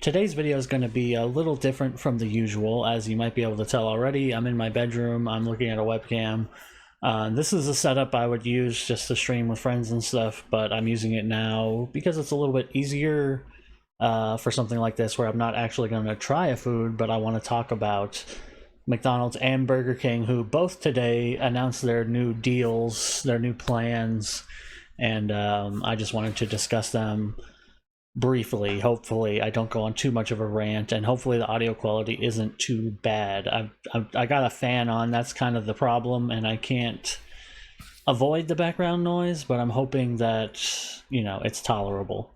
Today's video is going to be a little different from the usual, as you might be able to tell already. I'm in my bedroom, I'm looking at a webcam. This is a setup I would use just to stream with friends and stuff, but I'm using it now because it's a little bit easier for something like this where I'm not actually going to try a food, but I want to talk about McDonald's and Burger King, who both today announced their new deals, their new plans, and I just wanted to discuss them briefly. Hopefully I don't go on too much of a rant, and hopefully the audio quality isn't too bad. I got a fan on, that's kind of the problem, and I can't avoid the background noise, but I'm hoping that, you know, it's tolerable.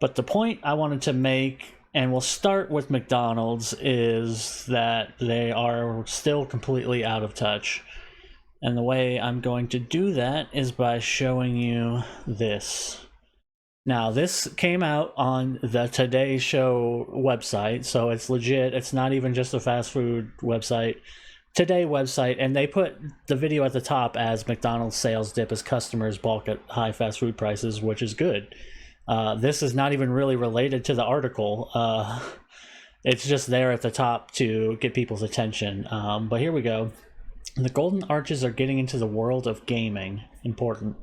But the point I wanted to make, and we'll start with McDonald's, is that they are still completely out of touch. And the way I'm going to do that is by showing you this. Now, this came out on the Today Show website, so it's legit. It's not even just a fast food website. Today website, and they put the video at the top as McDonald's sales dip as customers balk at high fast food prices, which is good. This is not even really related to the article. It's just there at the top to get people's attention. But here we go. The Golden Arches are getting into the world of gaming. Important.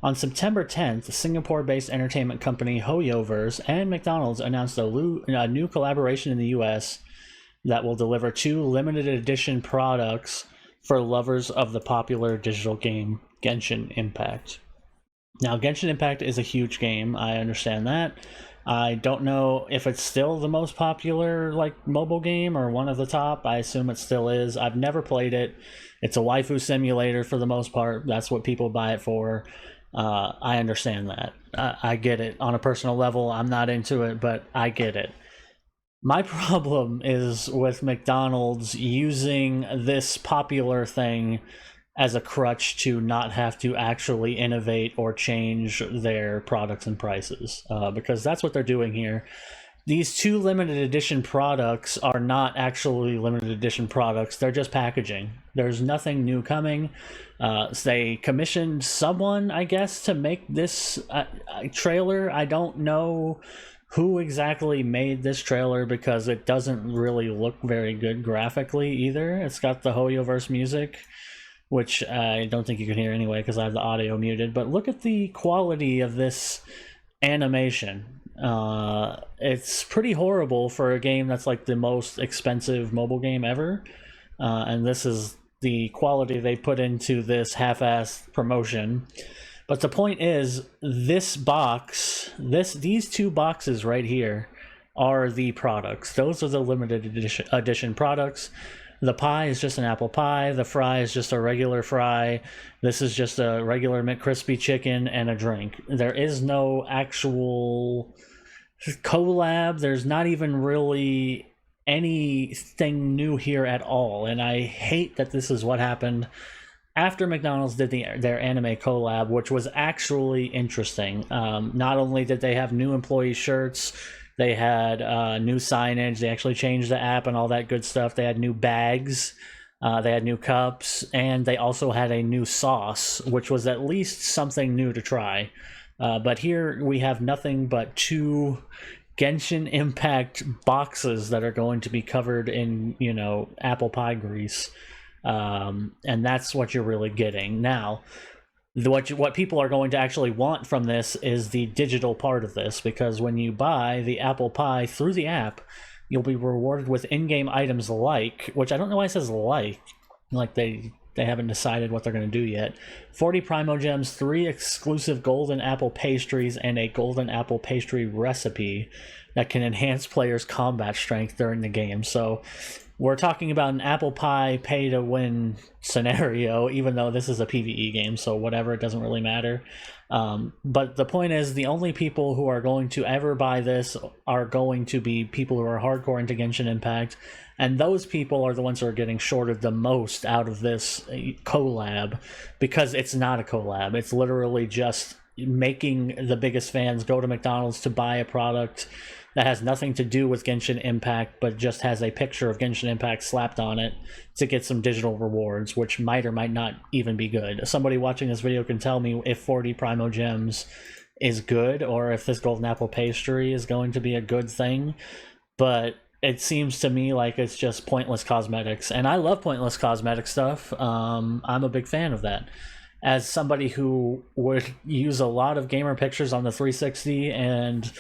On September 10th, the Singapore-based entertainment company HoYoverse and McDonald's announced a new collaboration in the US that will deliver 2 limited edition products for lovers of the popular digital game Genshin Impact. Now, Genshin Impact is a huge game, I understand that. I don't know if it's still the most popular mobile game or one of the top. I assume it still is. I've never played it. It's a waifu simulator for the most part. That's what people buy it for. I understand that. I get it. On a personal level, I'm not into it, but I get it. My problem is with McDonald's using this popular thing as a crutch to not have to actually innovate or change their products and prices, because that's what they're doing here. These 2 limited edition products are not actually limited edition products. They're just packaging. There's nothing new coming. So they commissioned someone, I guess, to make this trailer. I don't know who exactly made this trailer because it doesn't really look very good graphically either. It's got the HoYoverse music, which I don't think you can hear anyway because I have the audio muted. But look at the quality of this animation. It's pretty horrible for a game that's like the most expensive mobile game ever, and this is the quality they put into this half-assed promotion. But the point is, this box, these 2 boxes right here are the products. Those are the limited edition products. The pie is just an apple pie. The fry is just a regular fry. This is just a regular McCrispy chicken and a drink. There is no actual collab. There's not even really anything new here at all. And I hate that this is what happened after McDonald's did their anime collab, which was actually interesting. Not only did they have new employee shirts, they had new signage. They actually changed the app and all that good stuff. They had new bags. They had new cups. And they also had a new sauce, which was at least something new to try. But here we have nothing but 2 Genshin Impact boxes that are going to be covered in, you know, apple pie grease. And that's what you're really getting. Now, what people are going to actually want from this is the digital part of this, because when you buy the apple pie through the app, you'll be rewarded with in-game items which I don't know why it says like they haven't decided what they're going to do yet. 40 Primo Gems, 3 exclusive golden apple pastries, and a golden apple pastry recipe that can enhance players' combat strength during the game. So we're talking about an apple pie pay-to-win scenario, even though this is a PvE game, so whatever, it doesn't really matter. But the point is, the only people who are going to ever buy this are going to be people who are hardcore into Genshin Impact, and those people are the ones who are getting shorted the most out of this collab, because it's not a collab. It's literally just making the biggest fans go to McDonald's to buy a product that has nothing to do with Genshin Impact, but just has a picture of Genshin Impact slapped on it to get some digital rewards, which might or might not even be good. Somebody watching this video can tell me if 40 Primo Gems is good, or if this golden apple pastry is going to be a good thing. but it seems to me like it's just pointless cosmetics, and I love pointless cosmetic stuff. I'm a big fan of that. As somebody who would use a lot of gamer pictures on the 360 and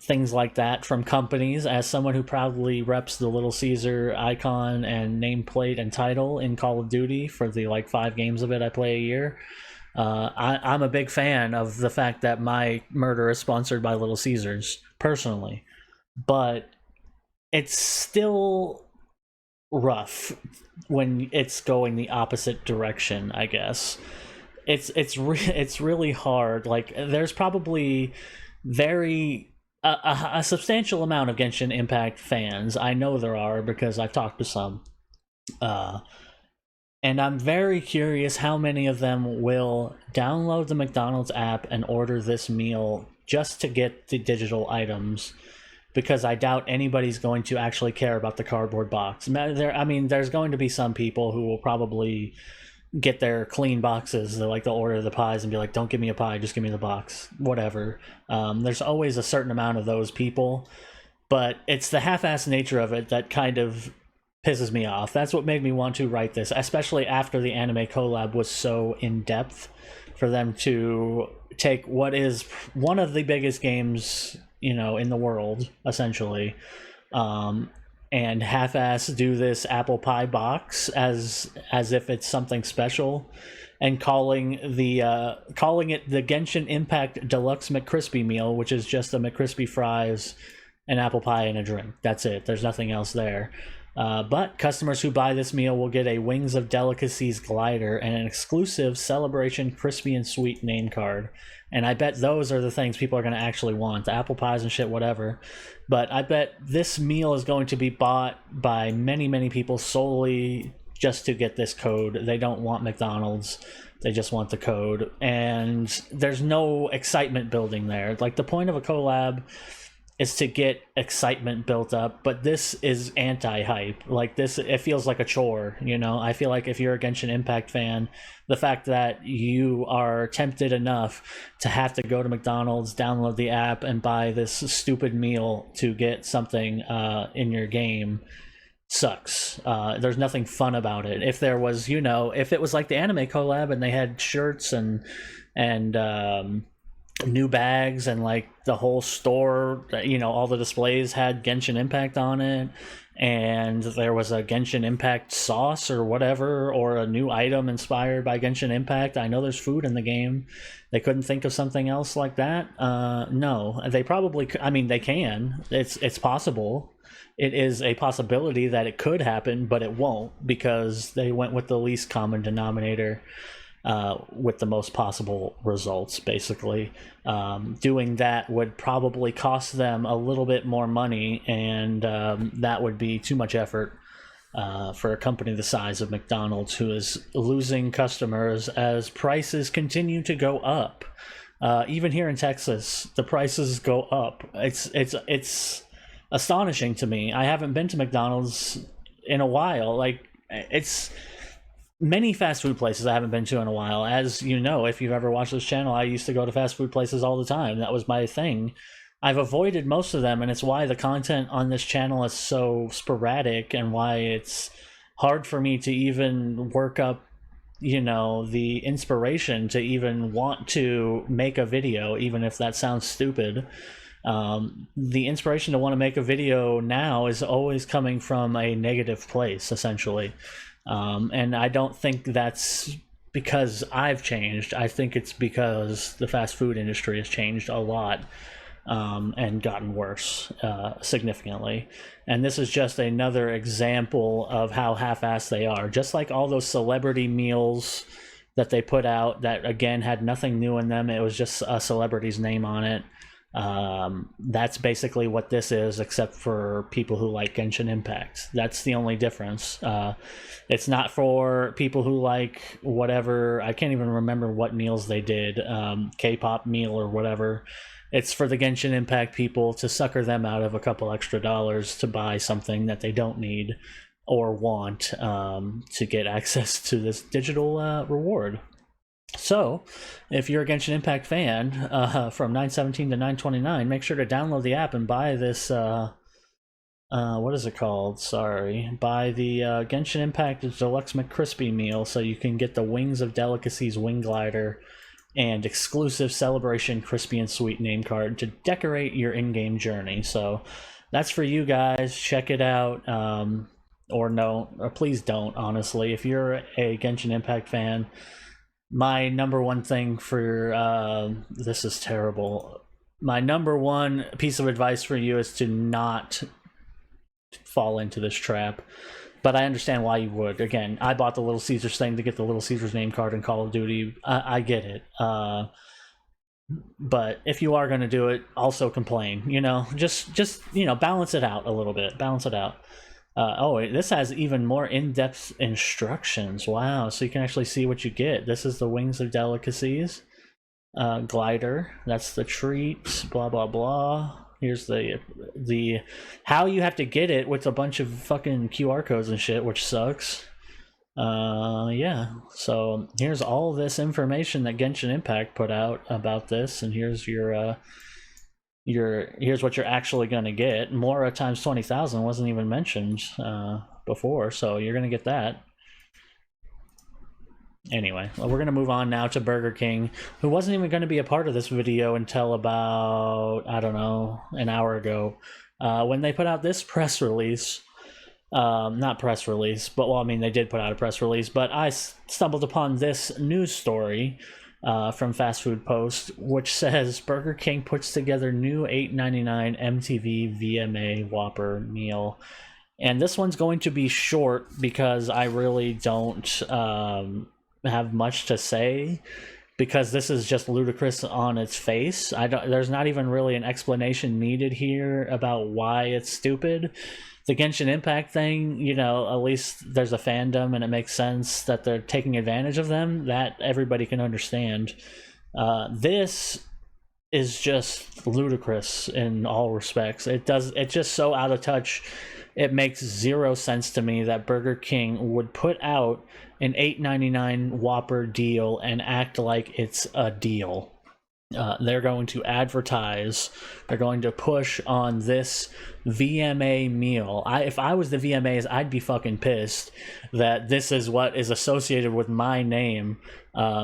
things like that from companies, as someone who proudly reps the Little Caesar icon and nameplate and title in Call of Duty for the like 5 games of it I play a year, I'm a big fan of the fact that my murder is sponsored by Little Caesars personally, but it's still rough when it's going the opposite direction, I guess. It's really hard. Like there's probably very a substantial amount of Genshin Impact fans. I know there are because I've talked to some. Uh and I'm very curious how many of them will download the McDonald's app and order this meal just to get the digital items, because I doubt anybody's going to actually care about the cardboard box. I mean, there's going to be some people who will probably get their clean boxes. They'll order the pies and be like, "Don't give me a pie, just give me the box." Whatever. There's always a certain amount of those people, but it's the half-assed nature of it that kind of pisses me off. That's what made me want to write this, especially after the anime collab was so in depth. For them to take what is one of the biggest games, in the world, essentially, and half-ass do this apple pie box as if it's something special, and calling it the Genshin Impact Deluxe McCrispy meal, which is just a McCrispy fries, an apple pie, and a drink. That's it. There's nothing else there. But customers who buy this meal will get a Wings of Delicacies glider and an exclusive Celebration Crispy and Sweet name card. And I bet those are the things people are going to actually want. The apple pies and shit, whatever. But I bet this meal is going to be bought by many, many people solely just to get this code. They don't want McDonald's. They just want the code. And there's no excitement building there. Like, the point of a collab is to get excitement built up, but this is anti-hype. Like, this, it feels like a chore, I feel like if you're a Genshin Impact fan, the fact that you are tempted enough to have to go to McDonald's, download the app, and buy this stupid meal to get something in your game sucks. There's nothing fun about it. If there was, if it was like the anime collab and they had shirts and new bags, and like the whole store, all the displays had Genshin Impact on it, and there was a Genshin Impact sauce or whatever, or a new item inspired by Genshin Impact. I know there's food in the game. They couldn't think of something else like that? No, they probably, they can. It's possible. It is a possibility that it could happen, but it won't, because they went with the least common denominator, with the most possible results, basically. Doing that would probably cost them a little bit more money, and that would be too much effort for a company the size of McDonald's, who is losing customers as prices continue to go up. Even here in Texas, the prices go up. It's astonishing to me. I haven't been to McDonald's in a while. Like, it's many fast food places I haven't been to in a while. As you know, if you've ever watched this channel, I used to go to fast food places all the time. That was my thing. I've avoided most of them, and it's why the content on this channel is so sporadic, and why it's hard for me to even work up, the inspiration to even want to make a video, even if that sounds stupid. The inspiration to want to make a video now is always coming from a negative place, essentially. And I don't think that's because I've changed. I think it's because the fast food industry has changed a lot, and gotten worse significantly. And this is just another example of how half-assed they are. Just like all those celebrity meals that they put out that, again, had nothing new in them. It was just a celebrity's name on it. That's basically what this is, except for people who like Genshin Impact. That's the only difference. It's not for people who like whatever, I can't even remember what meals they did, K-pop meal or whatever. It's for the Genshin Impact people to sucker them out of a couple extra dollars to buy something that they don't need or want, to get access to this digital reward. So, if you're a Genshin Impact fan, from 9/17 to 9/29, make sure to download the app and buy this. What is it called? Sorry, buy the Genshin Impact Deluxe McCrispy meal, so you can get the Wings of Delicacies Wing Glider and exclusive Celebration Crispy and Sweet name card to decorate your in-game journey. So that's for you guys. Check it out. Or no, or please don't, honestly. If you're a Genshin Impact fan, my number one thing for this is terrible. My number one piece of advice for you is to not fall into this trap. But I understand why you would. Again, I bought the Little Caesars thing to get the Little Caesars name card in Call of Duty. I get it. But if you are going to do it, also complain. Just balance it out a little bit. Balance it out. This has even more in-depth instructions. Wow, so you can actually see what you get. This is the Wings of Delicacies glider. That's the treat. Blah blah blah. Here's the how you have to get it with a bunch of fucking QR codes and shit, which sucks. Yeah. So here's all this information that Genshin Impact put out about this, and here's here's what you're actually going to get. Mora times 20,000 wasn't even mentioned before, so you're going to get that. Anyway, we're going to move on now to Burger King, who wasn't even going to be a part of this video until about, I don't know, an hour ago, when they put out this press release. Not press release, but, well, I mean, they did put out a press release, but I stumbled upon this news story from Fast Food Post, which says Burger King puts together new $8.99 MTV VMA Whopper meal. And this one's going to be short because I really don't have much to say, because this is just ludicrous on its face. There's not even really an explanation needed here about why it's stupid. The Genshin Impact thing, at least there's a fandom and it makes sense that they're taking advantage of them. That everybody can understand. This is just ludicrous in all respects. It's just so out of touch. It makes zero sense to me that Burger King would put out an $8.99 Whopper deal and act like it's a deal. They're going to advertise. They're going to push on this VMA meal. If I was the VMAs, I'd be fucking pissed that this is what is associated with my name,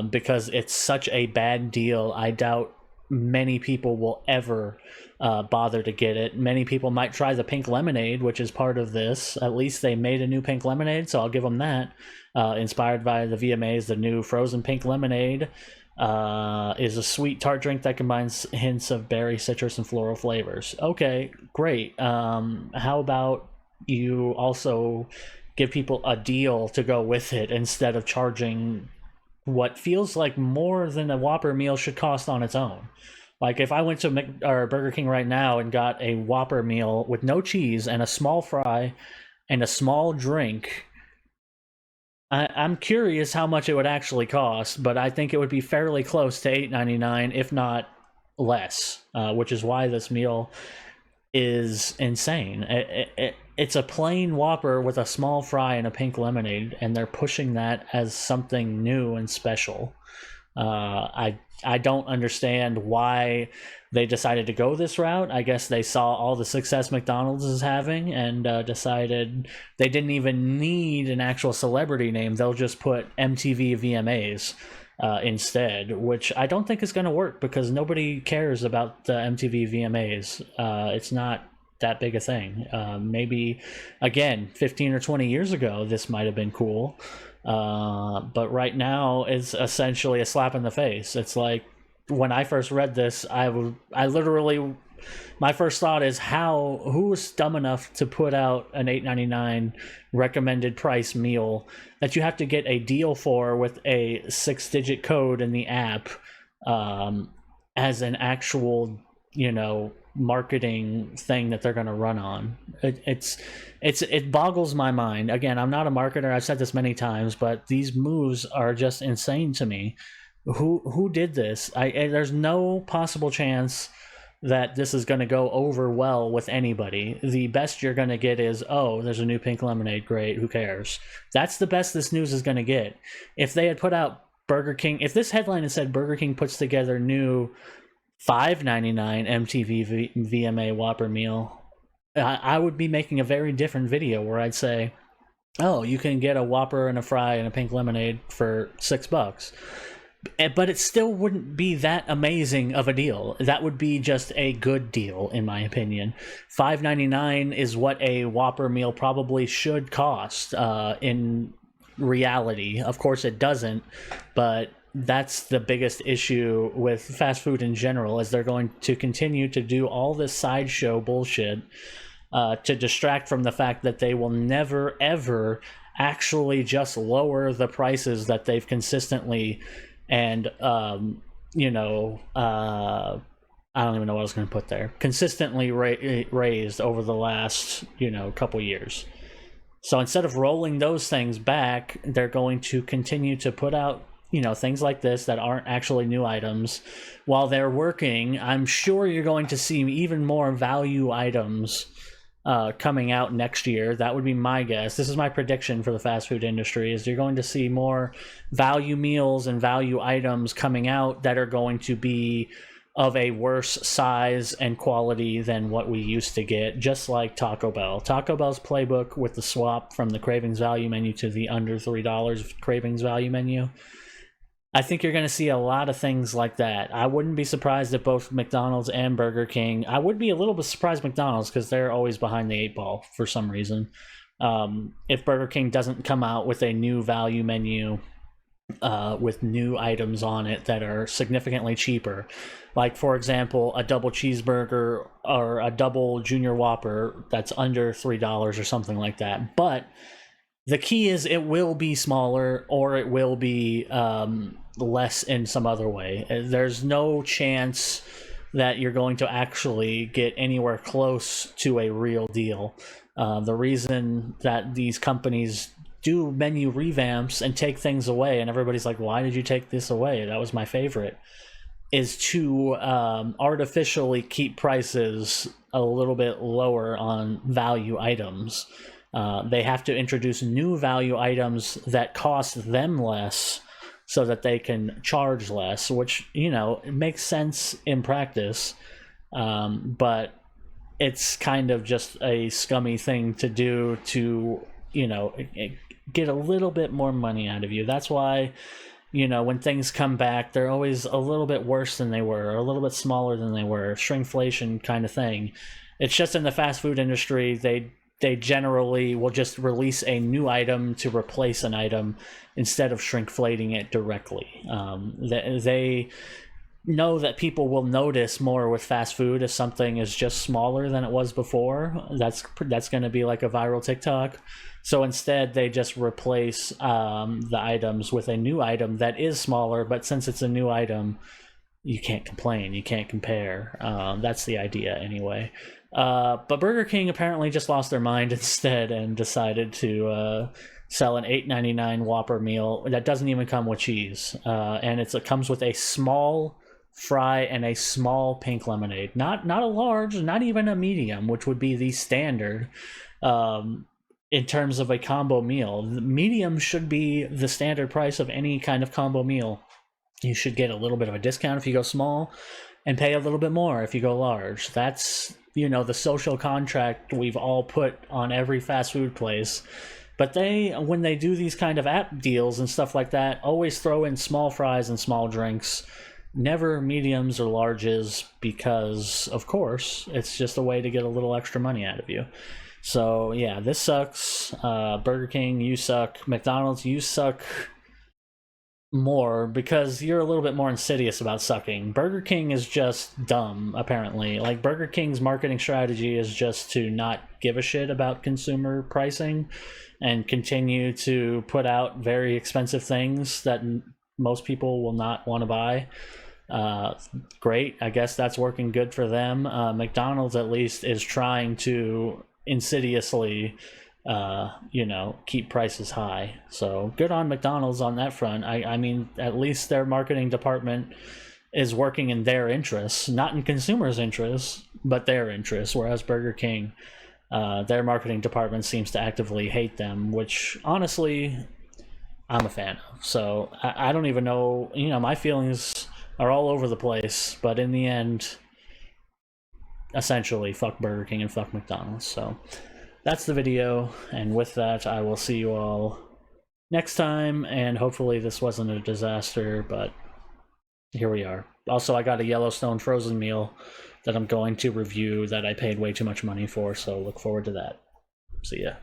because it's such a bad deal. I doubt many people will ever bother to get it. Many people might try the pink lemonade, which is part of this. At least they made a new pink lemonade, so I'll give them that. Inspired by the VMAs, the new frozen pink lemonade is a sweet tart drink that combines hints of berry, citrus, and floral flavors. Okay, great. How about you also give people a deal to go with it instead of charging what feels like more than a Whopper meal should cost on its own? Like, if I went to Burger King right now and got a Whopper meal with no cheese and a small fry and a small drink, I'm curious how much it would actually cost, but I think it would be fairly close to $8.99, if not less, which is why this meal is insane. It's a plain Whopper with a small fry and a pink lemonade, and they're pushing that as something new and special. I don't understand why they decided to go this route. I guess they saw all the success McDonald's is having and decided they didn't even need an actual celebrity name. They'll just put MTV VMAs instead, which I don't think is going to work because nobody cares about the MTV VMAs. It's not that big a thing. Maybe, again, 15 or 20 years ago, this might have been cool. But right now it's essentially a slap in the face. It's like, when I first read this, I literally, my first thought is who was dumb enough to put out an $8.99 recommended price meal that you have to get a deal for with a 6-digit code in the app as an actual, marketing thing that they're going to run on. It boggles my mind. Again, I'm not a marketer. I've said this many times, but these moves are just insane to me. Who did this? There's no possible chance that this is going to go over well with anybody. The best you're going to get is, oh, there's a new pink lemonade. Great. Who cares? That's the best this news is going to get. If they had put out Burger King, if this headline had said Burger King puts together new $5.99 MTV VMA Whopper meal, I would be making a very different video where I'd say, oh, you can get a Whopper and a fry and a pink lemonade for $6. But it still wouldn't be that amazing of a deal. That would be just a good deal, in my opinion. $5.99 is what a Whopper meal probably should cost in reality. Of course, it doesn't, but that's the biggest issue with fast food in general, is they're going to continue to do all this sideshow bullshit to distract from the fact that they will never, ever actually just lower the prices that they've consistently and I don't even know what I was going to put there. Consistently raised over the last, couple years. So instead of rolling those things back, they're going to continue to put out, things like this that aren't actually new items. While they're working, I'm sure you're going to see even more value items coming out next year. That would be my guess. This is my prediction for the fast food industry, is you're going to see more value meals and value items coming out that are going to be of a worse size and quality than what we used to get, just like Taco Bell. Taco Bell's playbook with the swap from the Cravings value menu to the under $3 Cravings value menu, I think you're going to see a lot of things like that. I wouldn't be surprised if both McDonald's and Burger King, I would be a little bit surprised McDonald's because they're always behind the 8 ball for some reason. If Burger King doesn't come out with a new value menu with new items on it that are significantly cheaper, like for example a double cheeseburger or a double junior Whopper that's under $3 or something like that. But the key is it will be smaller, or it will be less in some other way. There's no chance that you're going to actually get anywhere close to a real deal. The reason that these companies do menu revamps and take things away, and everybody's like, why did you take this away? That was my favorite, is to artificially keep prices a little bit lower on value items. They have to introduce new value items that cost them less so that they can charge less, which, it makes sense in practice, but it's kind of just a scummy thing to do to, get a little bit more money out of you. That's why, when things come back, they're always a little bit worse than they were, or a little bit smaller than they were, shrinkflation kind of thing. It's just in the fast food industry, they generally will just release a new item to replace an item instead of shrinkflating it directly. They know that people will notice more with fast food if something is just smaller than it was before. That's going to be like a viral TikTok. So instead, they just replace the items with a new item that is smaller, but since it's a new item, you can't complain, you can't compare. That's the idea anyway. But Burger King apparently just lost their mind instead and decided to sell an $8.99 Whopper meal that doesn't even come with cheese, and it comes with a small fry and a small pink lemonade. Not a large, not even a medium, which would be the standard in terms of a combo meal. The medium should be the standard price of any kind of combo meal. You should get a little bit of a discount if you go small, and pay a little bit more if you go large. That's, the social contract we've all put on every fast food place. But when they do these kind of app deals and stuff like that, always throw in small fries and small drinks, never mediums or larges, because, of course, it's just a way to get a little extra money out of you. So, yeah, this sucks. Burger King, you suck. McDonald's, you suck more because you're a little bit more insidious about sucking. Burger King is just dumb, apparently. Like, Burger King's marketing strategy is just to not give a shit about consumer pricing and continue to put out very expensive things that most people will not want to buy. Great, I guess that's working good for them. McDonald's at least is trying to insidiously keep prices high. So good on McDonald's on that front. I mean, at least their marketing department is working in their interests, not in consumers' interests, but their interests. Whereas Burger King, their marketing department seems to actively hate them, which honestly, I'm a fan of. So I don't even know, you know, my feelings are all over the place, but in the end, essentially, fuck Burger King and fuck McDonald's. So that's the video, and with that, I will see you all next time, and hopefully this wasn't a disaster, but here we are. Also, I got a Yellowstone frozen meal that I'm going to review that I paid way too much money for, so look forward to that. See ya.